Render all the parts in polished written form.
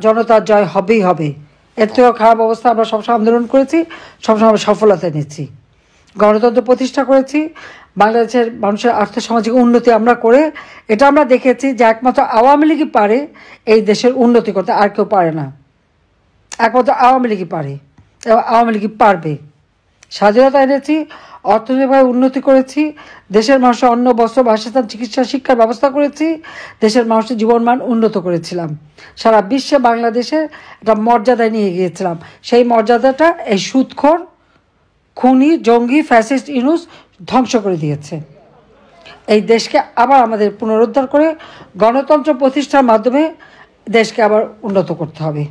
জনতার জয় হবেই হবে। এর থেকেও খারাপ অবস্থা আমরা সবসময় আন্দোলন করেছি, সবসময় আমরা সফলতা নিয়েছি, গণতন্ত্র প্রতিষ্ঠা করেছি, বাংলাদেশের মানুষের আর্থসামাজিক উন্নতি আমরা করে এটা আমরা দেখেছি যে একমাত্র আওয়ামী লীগই পারে এই দেশের উন্নতি করতে, আর কেউ পারে না। একমাত্র আওয়ামী লীগই পারে এবং আওয়ামী লীগই পারবে। স্বাধীনতা এনেছি, অর্থনৈতিকভাবে উন্নতি করেছি, দেশের মানুষের অন্ন, বস্ত্র, বাসস্থান, চিকিৎসা, শিক্ষার ব্যবস্থা করেছি, দেশের মানুষের জীবনমান উন্নত করেছিলাম, সারা বিশ্বে বাংলাদেশের একটা মর্যাদায় নিয়ে গিয়েছিলাম। সেই মর্যাদাটা এই সুদখোর, খুনি, জঙ্গি, ফ্যাসিস্ট ইউনূস ধ্বংস করে দিয়েছে। এই দেশকে আবার আমাদের পুনরুদ্ধার করে গণতন্ত্র প্রতিষ্ঠার মাধ্যমে দেশকে আবার উন্নত করতে হবে।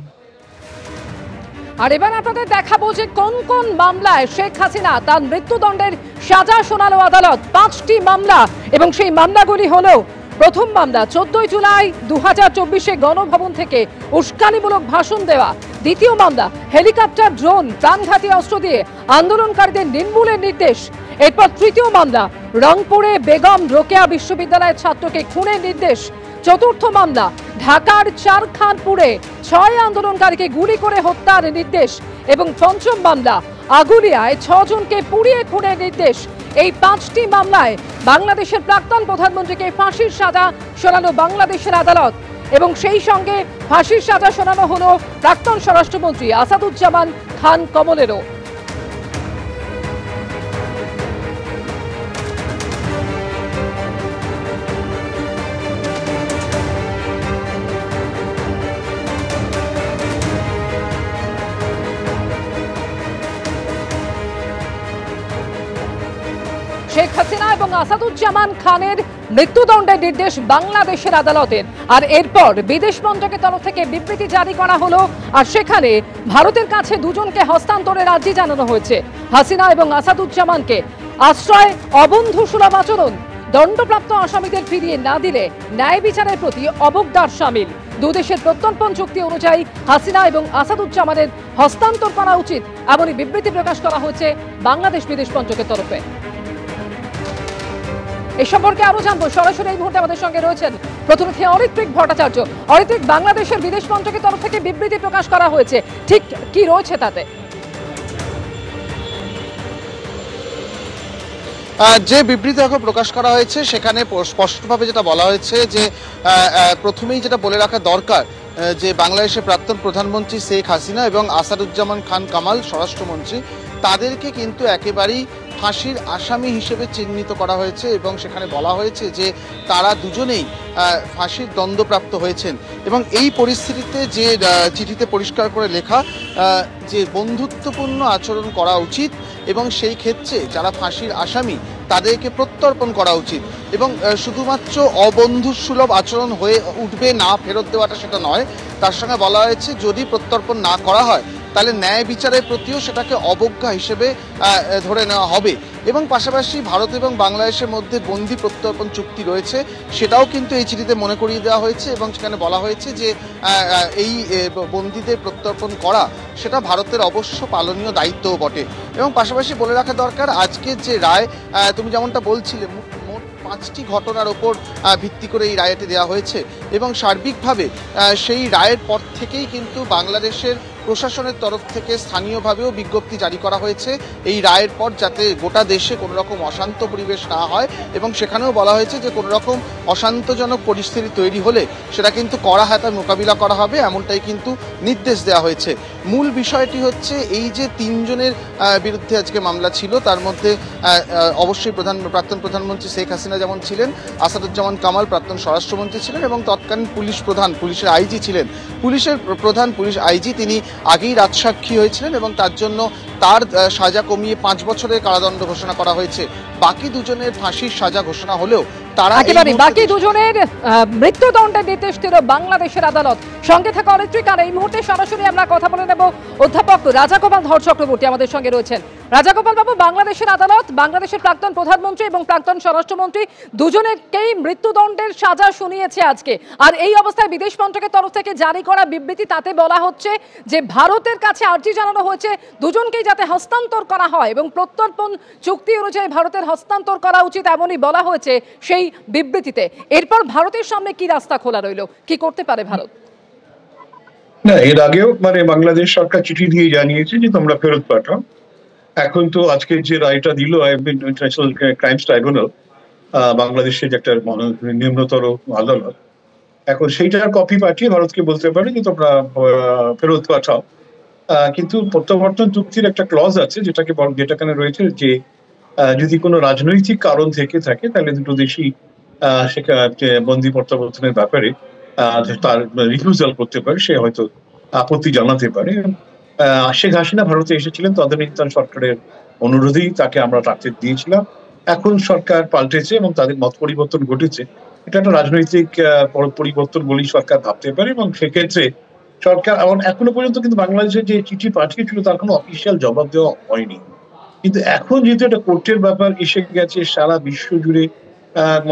আর এবার আপনাদের দেখাবো যে কোন কোন মামলায় শেখ হাসিনা তার মৃত্যুদণ্ডের সাজা শোনালো আদালত। 5টি মামলা এবং সেই মামলাগুলি হলো: প্রথম মামলা 14 জুলাই 2024 গণভবন থেকে উস্কানিমূলক ভাষণ দেওয়া। দ্বিতীয় মামলা হেলিকপ্টার, ড্রোন, প্রাণঘাতী অস্ত্র দিয়ে আন্দোলনকারীদের নির্মূলের নির্দেশ। এরপর তৃতীয় মামলা রংপুরে বেগম রোকেয়া বিশ্ববিদ্যালয়ের ছাত্রকে খুনের নির্দেশ। চতুর্থ মামলা ঢাকার চারখানপুরে 6 আন্দোলনকারীকে গুলি করে হত্যার নির্দেশ। এবং পঞ্চম মামলা আগুলিয়ায় 6 জনকে পুড়িয়ে খুনের নির্দেশ। এই 5টি মামলায় বাংলাদেশের প্রাক্তন প্রধানমন্ত্রীকে ফাঁসির সাজা শোনালো বাংলাদেশের আদালত এবং সেই সঙ্গে ফাঁসির সাজা শোনানো হলো প্রাক্তন স্বরাষ্ট্রমন্ত্রী আসাদুজ্জামান খান কমলেরও। শেখ হাসিনা এবং আসাদুজ্জামান খানের মৃত্যুদণ্ডের নির্দেশ বাংলাদেশের আদালতের। আর এরপর বিদেশ মন্ত্রকের তরফ থেকে বিবৃতি জারি করা হলো আর সেখানে ভারতের কাছে দুজনকে হস্তান্তরের আর্জি জানানো হয়েছে। হাসিনা এবং আসাদুজ্জামানকে আশ্রয়, অবন্ধু সুলভ আচরণ, দণ্ডপ্রাপ্ত আসামিদের ফিরিয়ে না দিলে ন্যায় বিচারের প্রতি অবজ্ঞার শামিল। দুদেশের প্রত্যর্পণ চুক্তি অনুযায়ী হাসিনা এবং আসাদুজ্জামানের হস্তান্তর করা উচিত, এমনই বিবৃতি প্রকাশ করা হয়েছে বাংলাদেশ বিদেশ মন্ত্রকের তরফে। এই সম্পর্কে আরো জানবো, সরাসরি এই মুহূর্তে আমাদের সঙ্গে রয়েছেন প্রতিনিধি অরিত্রিক ভট্টাচার্য। অরিত্রিক, বাংলাদেশের বিদেশ মন্ত্রকের তরফ থেকে বিবৃতি প্রকাশ করা হয়েছে, ঠিক কি রয়েছে তাতে? যে বিবৃতি এখন প্রকাশ করা হয়েছে সেখানে স্পষ্টভাবে যেটা বলা হয়েছে যে প্রথমেই যেটা বলে রাখা দরকার যে বাংলাদেশের প্রাক্তন প্রধানমন্ত্রী শেখ হাসিনা এবং আসাদুজ্জামান খান কামাল স্বরাষ্ট্রমন্ত্রী, তাদেরকে কিন্তু একেবারেই ফাঁসির আসামি হিসেবে চিহ্নিত করা হয়েছে এবং সেখানে বলা হয়েছে যে তারা দুজনেই ফাঁসির দণ্ডপ্রাপ্ত হয়েছেন। এবং এই পরিস্থিতিতে যে চিঠিতে পরিষ্কার করে লেখা যে বন্ধুত্বপূর্ণ আচরণ করা উচিত এবং সেই ক্ষেত্রে যারা ফাঁসির আসামি তাদেরকে প্রত্যর্পণ করা উচিত এবং শুধুমাত্র অবন্ধুসুলভ আচরণ হয়ে উঠবে না ফেরত দেওয়াটা সেটা নয়, তার সঙ্গে বলা হয়েছে যদি প্রত্যর্পণ না করা হয় তাহলে ন্যায় বিচারের প্রতিও সেটাকে অবজ্ঞা হিসেবে ধরে নেওয়া হবে। এবং পাশাপাশি ভারত এবং বাংলাদেশের মধ্যে বন্দি প্রত্যর্পণ চুক্তি রয়েছে, সেটাও কিন্তু এই চিঠিতে মনে করিয়ে দেওয়া হয়েছে এবং সেখানে বলা হয়েছে যে এই বন্দীদের প্রত্যর্পণ করা সেটা ভারতের অবশ্য পালনীয় দায়িত্বও বটে। এবং পাশাপাশি বলে রাখা দরকার আজকের যে রায়, তুমি যেমনটা বলছিলে, মোট 5টি ঘটনার ওপর ভিত্তি করে এই রায়টি দেওয়া হয়েছে এবং সার্বিকভাবে সেই রায়ের পর থেকেই কিন্তু বাংলাদেশের প্রশাসনের তরফ থেকে স্থানীয়ভাবেও বিজ্ঞপ্তি জারি করা হয়েছে এই রায়ের পর, যাতে গোটা দেশে কোনো রকম অশান্ত পরিবেশ না হয় এবং সেখানেও বলা হয়েছে যে কোনো রকম অশান্তজনক পরিস্থিতি তৈরি হলে সেটা কিন্তু কড়া হাতে মোকাবিলা করা হবে, এমনটাই কিন্তু নির্দেশ দেওয়া হয়েছে। মূল বিষয়টি হচ্ছে এই যে 3 জনের বিরুদ্ধে আজকে মামলা ছিল, তার মধ্যে অবশ্যই প্রাক্তন প্রধানমন্ত্রী শেখ হাসিনা যেমন ছিলেন, আসাদুজ্জামান কামাল প্রাক্তন স্বরাষ্ট্রমন্ত্রী ছিলেন এবং তৎকালীন পুলিশের আইজি ছিলেন। পুলিশের প্রধান পুলিশ আইজি তিনি আগেই রাজসাক্ষী হয়েছিলেন এবং তার জন্য তার সাজা কমিয়ে 5 বছরের কারাদণ্ড ঘোষণা করা হয়েছে। বাকি দুজনের ফাঁসির সাজা ঘোষণা হলেও তারা বাকি দুজনের মৃত্যুদণ্ডের নির্দেশ দিল বাংলাদেশের আদালত। সঙ্গে থাকা অরিত্রিক, আর এই মুহূর্তে সরাসরি আমরা কথা বলে নেব অধ্যাপক রাজাগোপাল ধর চক্রবর্তী আমাদের সঙ্গে রয়েছেন। রাজাগোপাল বাবু, বাংলাদেশের আদালত বাংলাদেশের প্রাক্তন প্রধানমন্ত্রী এবং প্রাক্তন স্বরাষ্ট্রমন্ত্রী দুজনেরকেই মৃত্যুদণ্ডের সাজা শুনিয়েছে আজকে। আর এই অবস্থায় বিদেশ মন্ত্রকের তরফ থেকে জারি করা বিবৃতি, তাতে বলা হচ্ছে যে ভারতের কাছে আর্জি জানানো হয়েছে দুজনকেই যাতে হস্তান্তর করা হয় এবং প্রত্যর্পণ চুক্তি অনুযায়ী ভারতের হস্তান্তর করা উচিত, এমনই বলা হয়েছে সেই বিবৃতিতে। এরপর ভারতের সামনে কি রাস্তা খোলা রইল, কি করতে পারে ভারত? না, এর আগেও বাংলাদেশ সরকার চিঠি দিয়ে জানিয়েছে যে তোমরা ফেরত পাঠাও। এখন তো আজকে যে রায়টা দিল ইন্টারন্যাশনাল ক্রাইমস ট্রাইব্যুনাল, বাংলাদেশের যে একটা নিম্নতর আদালত, এখন সেইটার কপি পাঠিয়ে ভারতকে বলতে পারে যে তোমরা ফেরত পাঠাও। কিন্তু প্রত্যাবর্তন চুক্তির একটা ক্লজ আছে যেটাখানে রয়েছে যে যদি কোনো রাজনৈতিক কারণ থেকে থাকে তাহলে দুটো দেশই বন্দি প্রত্যাবর্তনের ব্যাপারে তার রিফিউজাল করতে পারে, সে হয়তো আপত্তি জানাতে পারে। শেখ হাসিনা ভারতে এসেছিলেন তদানীন্তন সরকারের অনুরোধেই তাকে আমরা রাখতে দিয়েছিলাম। এখন সরকার পাল্টেছে এবং তাদের মত পরিবর্তন ঘটেছে। এটা একটা রাজনৈতিক পরিবর্তন বলেই সরকার ভাবতে পারে, এবং সেক্ষেত্রে সরকার এখনো পর্যন্ত কিন্তু বাংলাদেশের যে চিঠি পাঠিয়েছিল তার কোনো অফিসিয়াল জবাব দেওয়া হয়নি। কিন্তু এখন যেহেতু একটা কোর্টের ব্যাপার এসে গেছে সারা বিশ্ব জুড়ে,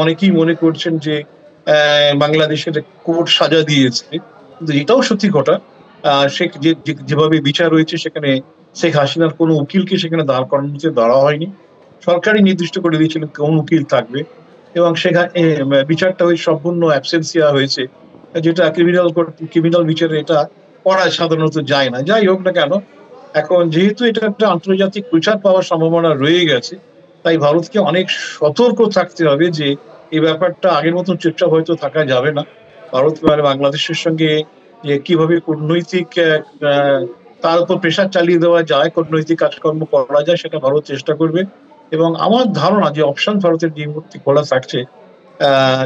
অনেকেই মনে করছেন যে বাংলাদেশের কোর্ট সাজা দিয়েছে, কিন্তু এটাও সত্যি কথা। যেভাবে বিচার হয়েছে সেখানে শেখ হাসিনার কোনো উকিলকে সেখানে দাঁড় করানোতে দেওয়া হয়নি। সরকারই নির্দিষ্ট করে দিয়েছিলেন কোন উকিল থাকবে, এবং বিচারটা ওই সম্পূর্ণ অ্যাবসেন্সিয়া হয়েছে, যেটা ক্রিমিনাল বিচারে এটা করা সাধারণত যায় না। যাই হোক না কেন, এখন যেহেতু এটা একটা আন্তর্জাতিক বিচার পাওয়ার সম্ভাবনা রয়ে গেছে, তাই ভারতকে অনেক সতর্ক থাকতে হবে যে এই ব্যাপারটা আগের মতন চুপচাপ হয়তো থাকা যাবে না। ভারত বাংলাদেশের সঙ্গে যে কিভাবে কূটনৈতিক তার উপর প্রেশার চালিয়ে দেওয়া যায়, কূটনৈতিক কাজকর্ম করা যায়, সেটা ভারত চেষ্টা করবে। এবং আমার ধারণা যে অপশন ভারতের যে মুহূর্তে খোলা থাকছে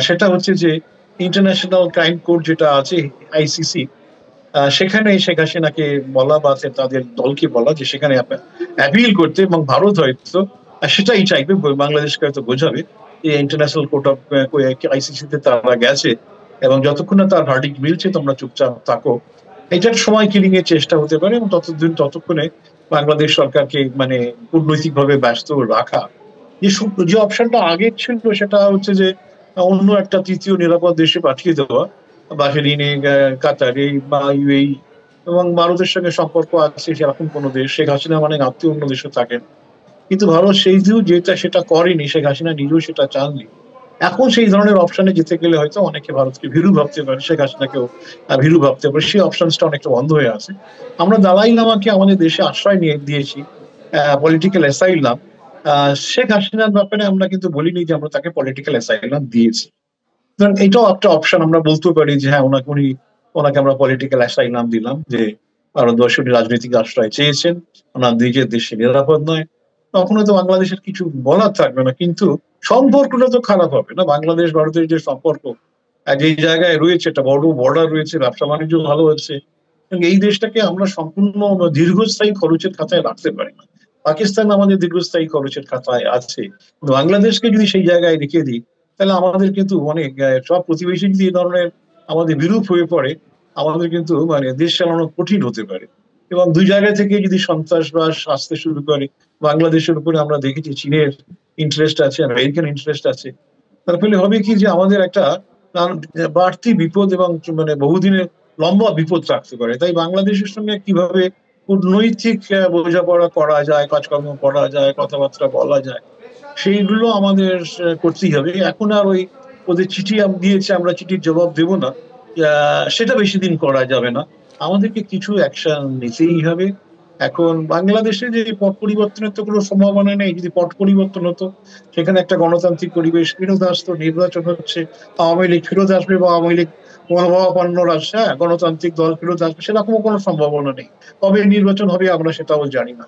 সেটা হচ্ছে যে ইন্টারন্যাশনাল ক্রাইম কোর্ট যেটা আছে আইসিসি, সেখানে শেখ হাসিনাকে বলা বা তাদের দলকে বলা যে সেখানে অ্যাপিল করতে, এবং ভারত হয়তো সেটাই চাইবে, বাংলাদেশকে হয়তো বোঝাবে যে ইন্টারন্যাশনাল কোর্ট অফ আইসিসিতে তারা গেছে এবং যতক্ষণ না তার ভার্ডিক্ট মিলছে তোমরা চুপচাপ থাকো। এটার সময় কিলিং এর চেষ্টা হতে পারে, এবং ততক্ষণে বাংলাদেশ সরকারকে কূটনৈতিক ভাবে ব্যস্ত রাখা। যে অপশনটা আগে ছিল সেটা হচ্ছে যে অন্য একটা তৃতীয় নিরাপদ দেশে পাঠিয়ে দেওয়া, বাহরিনে, কাতারে বা ইউএই, এবং ভারতের সঙ্গে সম্পর্ক আছে সেরকম কোনো দেশ। শেখ হাসিনা আত্মীয় অন্য দেশে থাকেন, কিন্তু ভারত সেটা করেনি, শেখ হাসিনা নিজেও সেটা চাননি। এখন সেই ধরনের অপশনে যেতে গেলে হয়তো অনেকে ভারতকে ভীরু ভাবতে পারে, শেখ হাসিনাকেও ভীরু ভাবতে পারে, সেই অপশনসটা অনেকটা বন্ধ হয়ে আছে। আমরা দালাই লামাকে আমাদের দেশে আশ্রয় দিয়েছি, পলিটিক্যাল অ্যাসাইলাম। শেখ হাসিনার ব্যাপারে আমরা কিন্তু বলিনি যে আমরা তাকে পলিটিক্যাল অ্যাসাইলাম দিয়েছি। এটাও একটা অপশন, আমরা বলতে পারি যে হ্যাঁ ওনাকে আমরা পলিটিক্যাল অ্যাসাইলাম দিলাম, যে ভারতবর্ষে উনি রাজনৈতিক আশ্রয় চেয়েছেন, ওনার নিজের দেশে নিরাপদ নয়। তখন হয়তো বাংলাদেশের কিছু বলার থাকবে না, কিন্তু সম্পর্কটা তো খারাপ হবে না। বাংলাদেশ ভারতের যে সম্পর্ক যে জায়গায় রয়েছে, একটা বড় বর্ডার রয়েছে, ব্যবসা বাণিজ্য ভালো হচ্ছে, এই দেশটাকে আমরা সম্পূর্ণ দীর্ঘস্থায়ী খরচের খাতায় রাখতে পারি না। পাকিস্তান আমাদের দীর্ঘস্থায়ী খরচের খাতায় আছে, বাংলাদেশকে যদি সেই জায়গায় রেখে দিই তাহলে আমাদের কিন্তু সব প্রতিবেশী যদি এই ধরনের আমাদের বিরূপ হয়ে পড়ে, আমাদের কিন্তু দেশ চালানো কঠিন হতে পারে। এবং দুই জায়গা থেকে যদি সন্ত্রাসবাদ আসতে শুরু করে, বাংলাদেশের উপরে আমরা দেখেছি চীনের ইন্টারেস্ট আছে, আমেরিকান ইন্টারেস্ট আছে, তার ফলে হবে কি যে আমাদের একটা বাড়তি বিপদ এবং বহুদিনের লম্বা বিপদ থাকতে পারে। তাই বাংলাদেশের সঙ্গে কিভাবে কূটনৈতিক বোঝাপড়া করা যায়, কাজকর্ম করা যায়, কথাবার্তা বলা যায়, সেইগুলো আমাদের করতেই হবে। এখন আর ওদের চিঠি দিয়েছে আমরা চিঠির জবাব দেব না, সেটা বেশি দিন করা যাবে না। আমাদেরকে কিছু অ্যাকশন নিতেই হবে। এখন বাংলাদেশে যে পট পরিবর্তনের তো কোনো সম্ভাবনা নেই। যদি পট পরিবর্তন হতো, সেখানে একটা গণতান্ত্রিক পরিবেশ ফেরত আসতো, নির্বাচন হচ্ছে, আওয়ামী লীগ ফেরত আসবে বা আওয়ামী লীগ মনোভাবাপন্ন রাষ্ট্র, গণতান্ত্রিক দল ফেরত আসবে, সেরকমও কোনো সম্ভাবনা নেই। কবে নির্বাচন হবে আমরা সেটাও জানি না।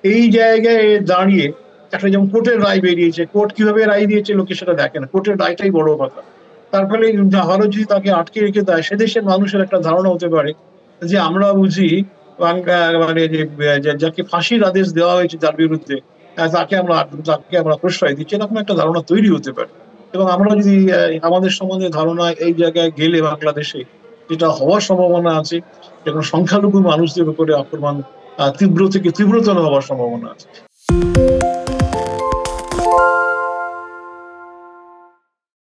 এই জায়গায় দাঁড়িয়ে একটা যেমন কোর্টের রায় বেরিয়েছে, কোর্ট কিভাবে রায় দিয়েছে লোকে সেটা দেখে না, কোর্টের রায়টাই বড় কথা। তার ফলে ভারত যদি তাকে আটকে রেখে দেয়, সে দেশের মানুষের একটা ধারণা হতে পারে যে আমরা বুঝি যাকে ফাঁসির আদেশ দেওয়া হয়েছে যার বিরুদ্ধে, তাকে আমরা প্রশ্রয় দিচ্ছি, এরকম একটা ধারণা তৈরি হতে পারে। এবং আমরা যদি আমাদের সম্বন্ধে ধারণা এই জায়গায় গেলে বাংলাদেশে যেটা হওয়ার সম্ভাবনা আছে, যেমন সংখ্যালঘু মানুষদের উপরে আক্রমণ তীব্র থেকে তীব্রতর হওয়ার সম্ভাবনা আছে।